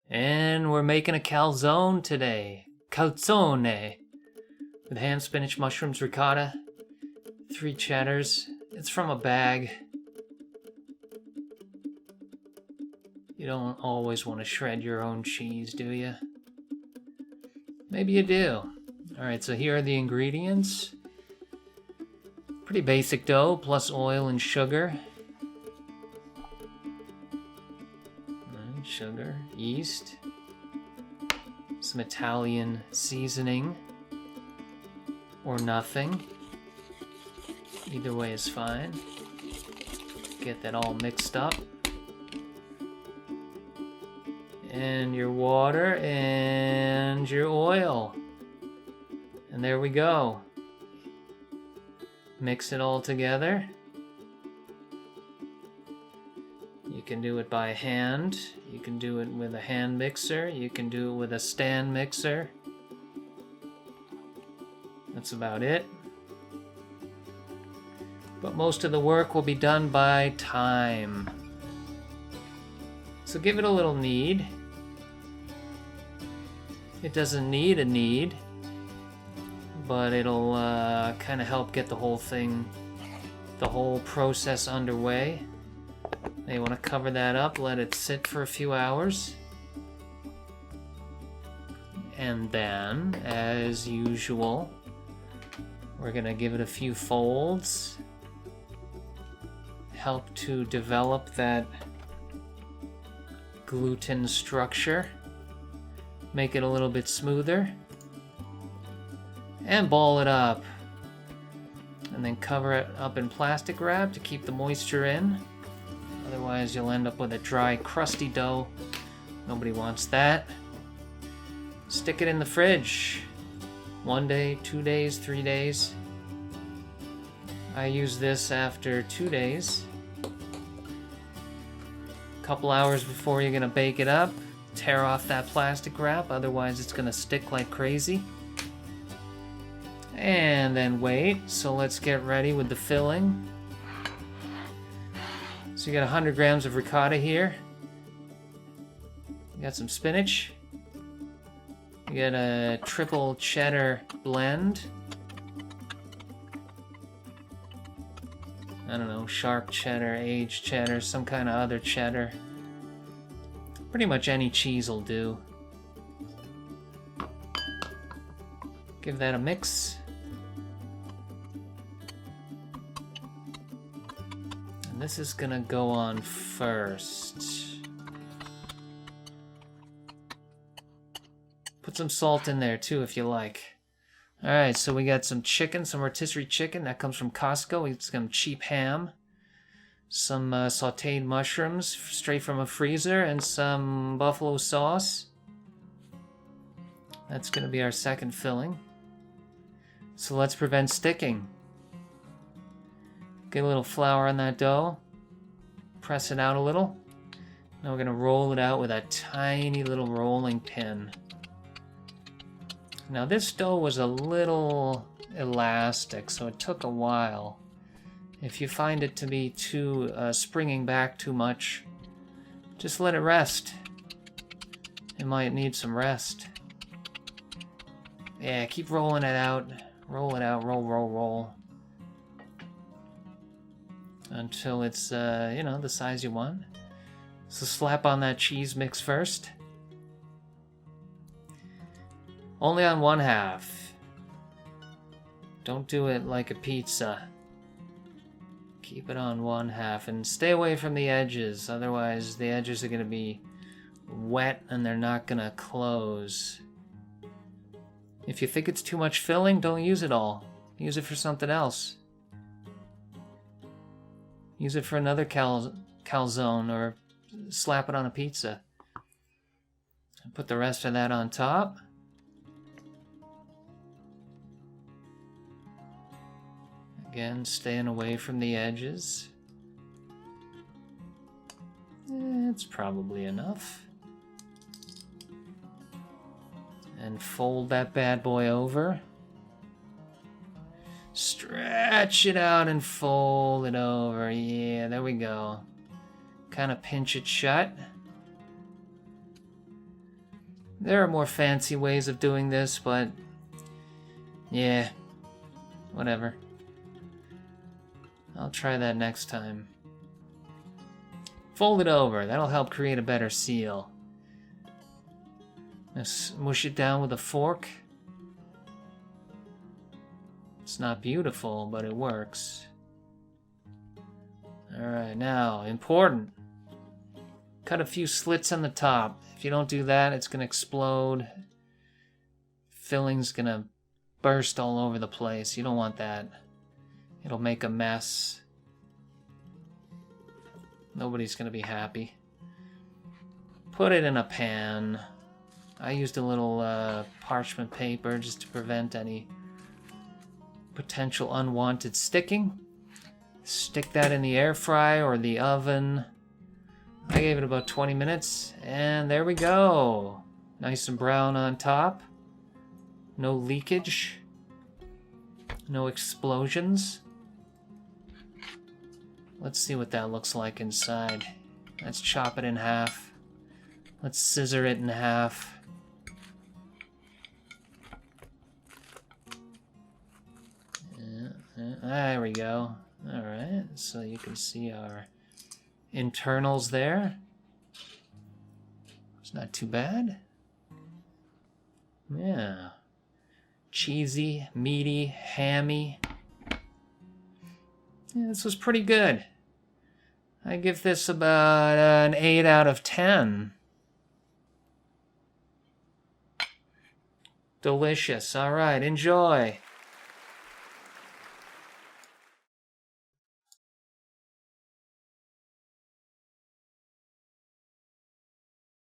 And we're making a calzone today. Calzone. With ham, spinach, mushrooms, ricotta, 3 cheddars. It's from a bag. You don't always want to shred your own cheese, do you? Maybe you do. Alright, so here are the ingredients. Pretty basic dough, plus oil and sugar. Sugar, yeast, some Italian seasoning, or nothing. Either way is fine. Get that all mixed up. And your water and your oil. And there we go. Mix it all together. You can do it by hand. You can do it with a hand mixer. You can do it with a stand mixer. That's about it. But most of the work will be done by time. So give it a little knead. It doesn't need a knead, but it'll kind of help get the whole process underway. You want to cover that up, let it sit for a few hours. And then, as usual, we're going to give it a few folds. Help to develop that gluten structure. Make it a little bit smoother. And ball it up. And then cover it up in plastic wrap to keep the moisture in. Otherwise, you'll end up with a dry, crusty dough. Nobody wants that. Stick it in the fridge. 1 day, 2 days, 3 days. I use this after 2 days. A couple hours before you're gonna bake it up. Tear off that plastic wrap, otherwise it's gonna stick like crazy. And then wait. So let's get ready with the filling. So you got 100 grams of ricotta here. You got some spinach. You got a triple cheddar blend. I don't know, sharp cheddar, aged cheddar, some kind of other cheddar. Pretty much any cheese will do. Give that a mix. This is gonna go on first. Put some salt in there too if you like. Alright, so we got some chicken, some rotisserie chicken. That comes from Costco. It's some cheap ham. Some sauteed mushrooms straight from a freezer. And some buffalo sauce. That's gonna be our second filling. So let's prevent sticking. Get a little flour on that dough. Press it out a little. Now we're going to roll it out with a tiny little rolling pin. Now this dough was a little elastic, so it took a while. If you find it to be too springing back too much, just let it rest. It might need some rest. Yeah, keep rolling it out. Roll it out, roll, roll, roll. Until it's, you know, the size you want. So slap on that cheese mix first. Only on 1/2. Don't do it like a pizza. Keep it on 1/2 and stay away from the edges. Otherwise, the edges are going to be wet and they're not going to close. If you think it's too much filling, don't use it all. Use it for something else. Use it for another calzone or slap it on a pizza. And put the rest of that on top. Again, staying away from the edges. It's probably enough. And fold that bad boy over. Stretch it out and fold it over. Yeah, there we go. Kind of pinch it shut. There are more fancy ways of doing this, but yeah, whatever. I'll try that next time. Fold it over. That'll help create a better seal. Just mush it down with a fork. It's not beautiful, but it works. Alright, now, important. Cut a few slits on the top. If you don't do that, it's going to explode. Filling's going to burst all over the place. You don't want that. It'll make a mess. Nobody's going to be happy. Put it in a pan. I used a little parchment paper just to prevent any potential unwanted sticking. Stick that in the air fryer or the oven. I gave it about 20 minutes, and there we go. Nice and brown on top. No leakage. No explosions. Let's see what that looks like inside. Let's chop it in half. Let's scissor it in half. There we go. Alright, so you can see our internals there. It's not too bad. Yeah. Cheesy, meaty, hammy. Yeah, this was pretty good. I give this about an 8 out of 10. Delicious. Alright, enjoy.